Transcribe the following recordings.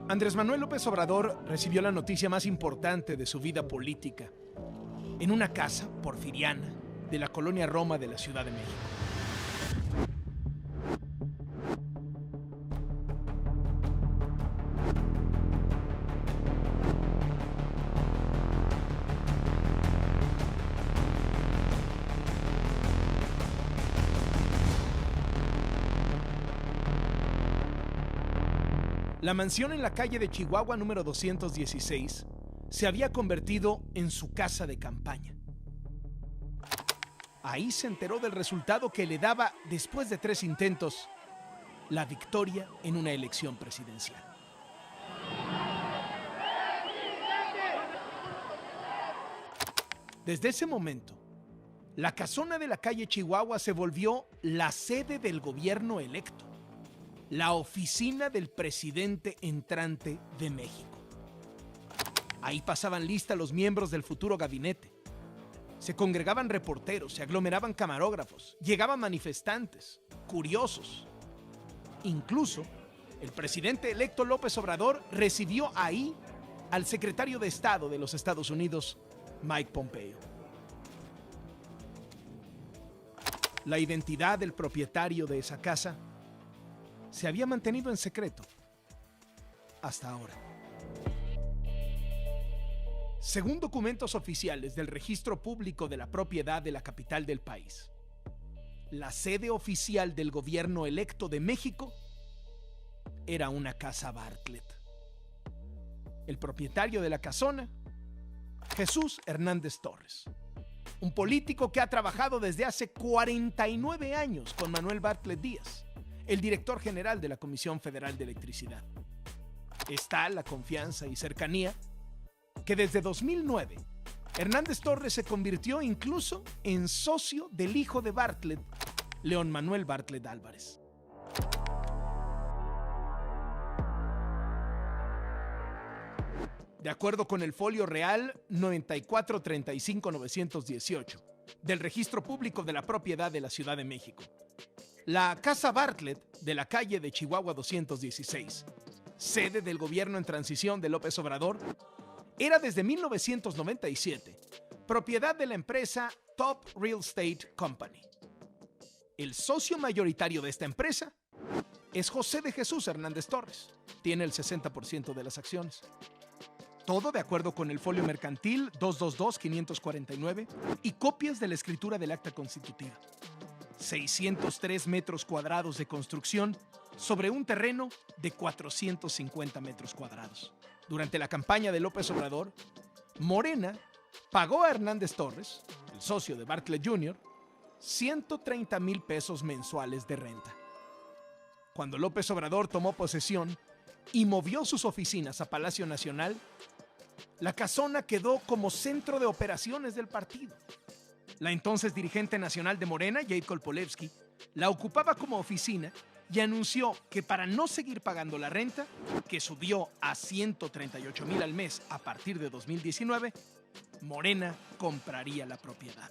Andrés Manuel López Obrador recibió la noticia más importante de su vida política en una casa porfiriana de la colonia Roma de la Ciudad de México. La mansión en la calle de Chihuahua número 216 se había convertido en su casa de campaña. Ahí se enteró del resultado que le daba, después de 3 intentos, la victoria en una elección presidencial. Desde ese momento, la casona de la calle Chihuahua se volvió la sede del gobierno electo, la oficina del presidente entrante de México. Ahí pasaban lista los miembros del futuro gabinete. Se congregaban reporteros, se aglomeraban camarógrafos, llegaban manifestantes, curiosos. Incluso, el presidente electo López Obrador recibió ahí al secretario de Estado de los Estados Unidos, Mike Pompeo. La identidad del propietario de esa casa se había mantenido en secreto hasta ahora. Según documentos oficiales del Registro Público de la Propiedad de la capital del país, la sede oficial del gobierno electo de México era una casa Bartlett. El propietario de la casona, Jesús Hernández Torres, un político que ha trabajado desde hace 49 años con Manuel Bartlett Díaz, el director general de la Comisión Federal de Electricidad. Está la confianza y cercanía que desde 2009 Hernández Torres se convirtió incluso en socio del hijo de Bartlett, León Manuel Bartlett Álvarez. De acuerdo con el folio real 94-35-918 del Registro Público de la Propiedad de la Ciudad de México, la Casa Bartlett de la calle de Chihuahua 216, sede del gobierno en transición de López Obrador, era desde 1997 propiedad de la empresa Top Real Estate Company. El socio mayoritario de esta empresa es José de Jesús Hernández Torres. Tiene el 60% de las acciones. Todo de acuerdo con el folio mercantil 222-549 y copias de la escritura del acta constitutiva. 603 metros cuadrados de construcción sobre un terreno de 450 metros cuadrados. Durante la campaña de López Obrador, Morena pagó a Hernández Torres, el socio de Bartlett Jr., 130,000 pesos mensuales de renta. Cuando López Obrador tomó posesión y movió sus oficinas a Palacio Nacional, la casona quedó como centro de operaciones del partido. La entonces dirigente nacional de Morena, Jade Kolpolevsky, la ocupaba como oficina y anunció que para no seguir pagando la renta, que subió a 138,000 al mes a partir de 2019, Morena compraría la propiedad.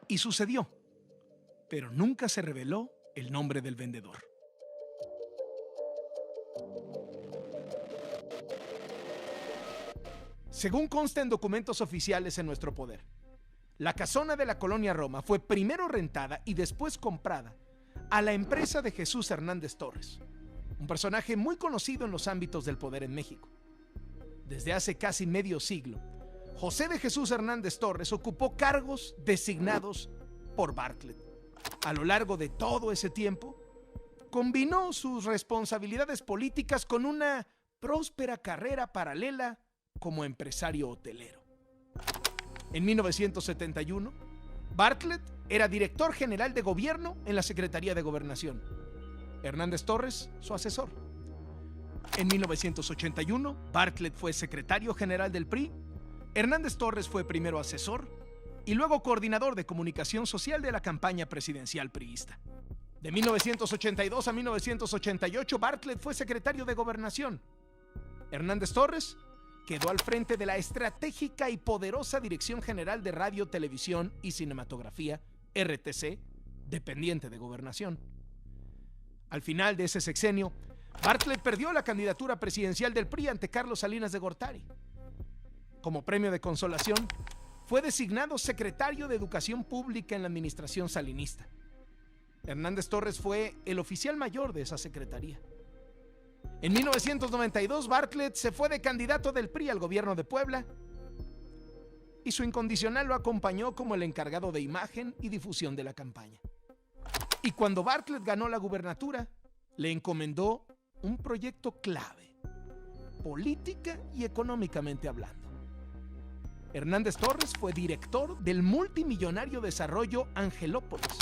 Y sucedió, pero nunca se reveló el nombre del vendedor. Según consta en documentos oficiales en nuestro poder, la casona de la colonia Roma fue primero rentada y después comprada a la empresa de Jesús Hernández Torres, un personaje muy conocido en los ámbitos del poder en México. Desde hace casi medio siglo, José de Jesús Hernández Torres ocupó cargos designados por Bartlett. A lo largo de todo ese tiempo, combinó sus responsabilidades políticas con una próspera carrera paralela como empresario hotelero. En 1971, Bartlett era director general de gobierno en la Secretaría de Gobernación. Hernández Torres, su asesor. En 1981, Bartlett fue secretario general del PRI. Hernández Torres fue primero asesor y luego coordinador de comunicación social de la campaña presidencial priista. De 1982 a 1988, Bartlett fue secretario de Gobernación. Hernández Torres quedó al frente de la estratégica y poderosa Dirección General de Radio, Televisión y Cinematografía, RTC, dependiente de Gobernación. Al final de ese sexenio, Bartlett perdió la candidatura presidencial del PRI ante Carlos Salinas de Gortari. Como premio de consolación, fue designado secretario de Educación Pública en la administración salinista. Hernández Torres fue el oficial mayor de esa secretaría. En 1992, Bartlett se fue de candidato del PRI al gobierno de Puebla y su incondicional lo acompañó como el encargado de imagen y difusión de la campaña. Y cuando Bartlett ganó la gubernatura, le encomendó un proyecto clave, política y económicamente hablando. Hernández Torres fue director del multimillonario desarrollo Angelópolis,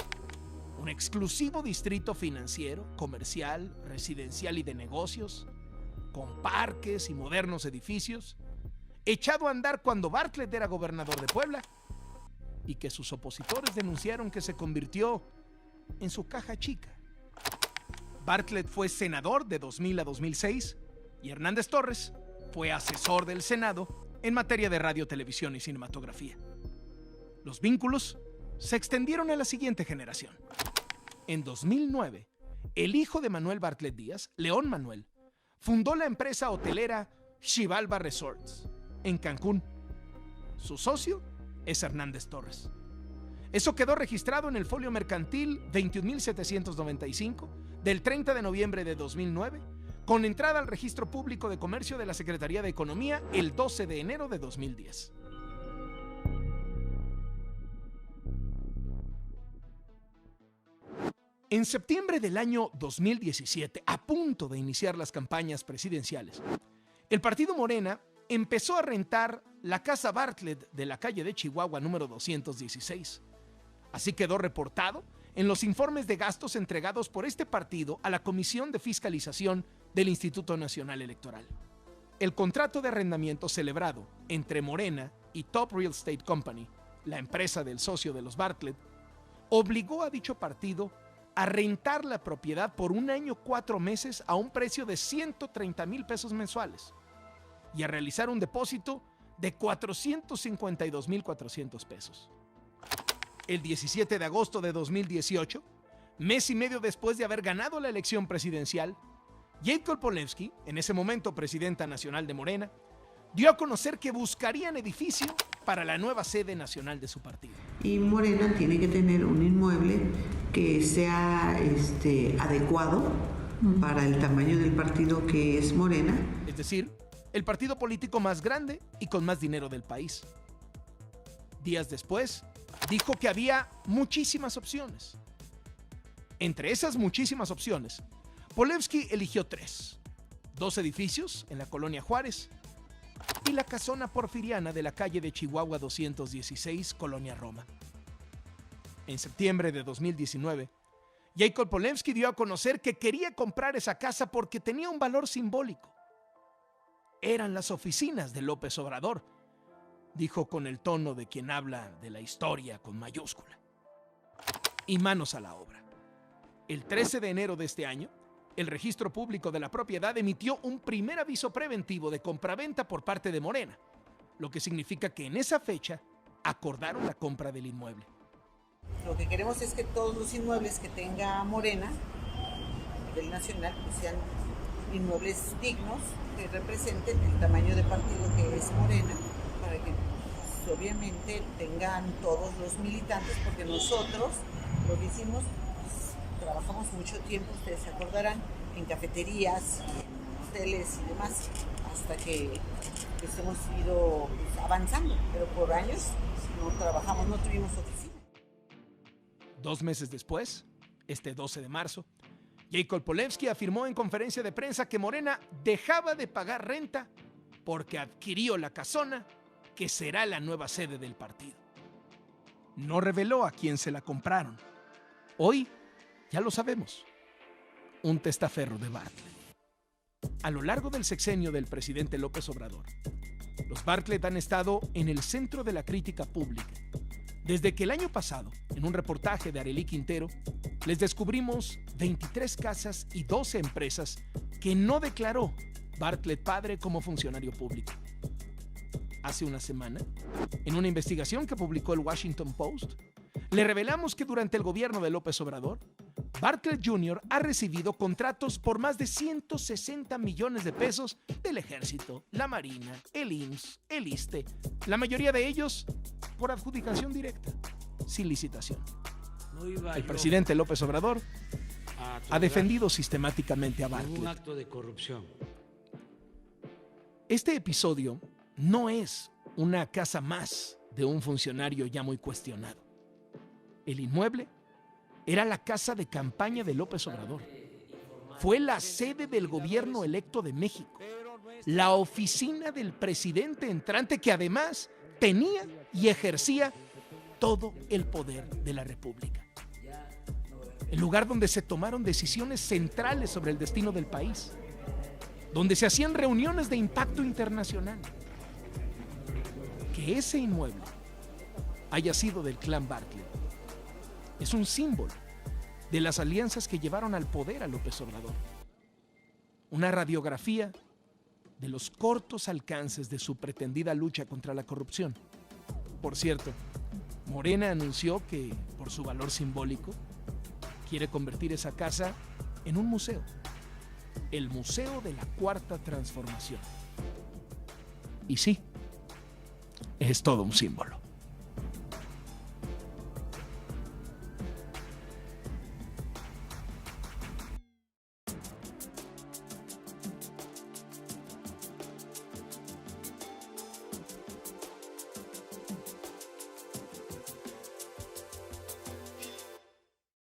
un exclusivo distrito financiero, comercial, residencial y de negocios, con parques y modernos edificios, echado a andar cuando Bartlett era gobernador de Puebla y que sus opositores denunciaron que se convirtió en su caja chica. Bartlett fue senador de 2000 a 2006 y Hernández Torres fue asesor del Senado en materia de radio, televisión y cinematografía. Los vínculos se extendieron a la siguiente generación. En 2009, el hijo de Manuel Bartlett Díaz, León Manuel, fundó la empresa hotelera Xibalba Resorts en Cancún. Su socio es Hernández Torres. Eso quedó registrado en el folio mercantil 21.795 del 30 de noviembre de 2009, con entrada al registro público de comercio de la Secretaría de Economía el 12 de enero de 2010. En septiembre del año 2017, a punto de iniciar las campañas presidenciales, el partido Morena empezó a rentar la Casa Bartlett de la calle de Chihuahua número 216. Así quedó reportado en los informes de gastos entregados por este partido a la Comisión de Fiscalización del Instituto Nacional Electoral. El contrato de arrendamiento celebrado entre Morena y Top Real Estate Company, la empresa del socio de los Bartlett, obligó a dicho partido a rentar la propiedad por 1 año 4 meses a un precio de 130,000 pesos mensuales y a realizar un depósito de 452,400 pesos. El 17 de agosto de 2018, mes y medio después de haber ganado la elección presidencial, Jacob Polensky, en ese momento presidenta nacional de Morena, dio a conocer que buscarían edificio para la nueva sede nacional de su partido. Y Morena tiene que tener un inmueble que sea adecuado para el tamaño del partido que es Morena. Es decir, el partido político más grande y con más dinero del país. Días después, dijo que había muchísimas opciones. Entre esas muchísimas opciones, Polensky eligió 3: 2 edificios en la colonia Juárez y la casona porfiriana de la calle de Chihuahua 216, colonia Roma. En septiembre de 2019, Jacob Polensky dio a conocer que quería comprar esa casa porque tenía un valor simbólico. Eran las oficinas de López Obrador, dijo con el tono de quien habla de la historia con mayúscula. Y manos a la obra. El 13 de enero de este año, el Registro Público de la Propiedad emitió un primer aviso preventivo de compraventa por parte de Morena, lo que significa que en esa fecha acordaron la compra del inmueble. Lo que queremos es que todos los inmuebles que tenga Morena a nivel nacional pues sean inmuebles dignos, que representen el tamaño de partido que es Morena, para que pues, obviamente tengan todos los militantes, porque nosotros lo que hicimos, pues, trabajamos mucho tiempo, ustedes se acordarán, en cafeterías, en hoteles y demás, hasta que pues, hemos ido pues, avanzando, pero por años no trabajamos, no tuvimos oficina. 2 meses después, este 12 de marzo, Jacob Polensky afirmó en conferencia de prensa que Morena dejaba de pagar renta porque adquirió la casona que será la nueva sede del partido. No reveló a quién se la compraron. Hoy ya lo sabemos. Un testaferro de Bartlett. A lo largo del sexenio del presidente López Obrador, los Bartlett han estado en el centro de la crítica pública. Desde que el año pasado, en un reportaje de Arely Quintero, les descubrimos 23 casas y 12 empresas que no declaró Bartlett padre como funcionario público. Hace una semana, en una investigación que publicó el Washington Post, le revelamos que durante el gobierno de López Obrador, Bartlett Jr. ha recibido contratos por más de 160 millones de pesos del Ejército, la Marina, el IMSS, el ISSSTE, la mayoría de ellos por adjudicación directa, sin licitación. El presidente López Obrador ha defendido sistemáticamente a Bartlett. Un acto de corrupción. Este episodio no es una casa más de un funcionario ya muy cuestionado. El inmueble era la casa de campaña de López Obrador. Fue la sede del gobierno electo de México, la oficina del presidente entrante que además tenía y ejercía todo el poder de la República. El lugar donde se tomaron decisiones centrales sobre el destino del país, donde se hacían reuniones de impacto internacional. Que ese inmueble haya sido del clan Bartlett es un símbolo de las alianzas que llevaron al poder a López Obrador. Una radiografía de los cortos alcances de su pretendida lucha contra la corrupción. Por cierto, Morena anunció que, por su valor simbólico, quiere convertir esa casa en un museo. El Museo de la Cuarta Transformación. Y sí, es todo un símbolo.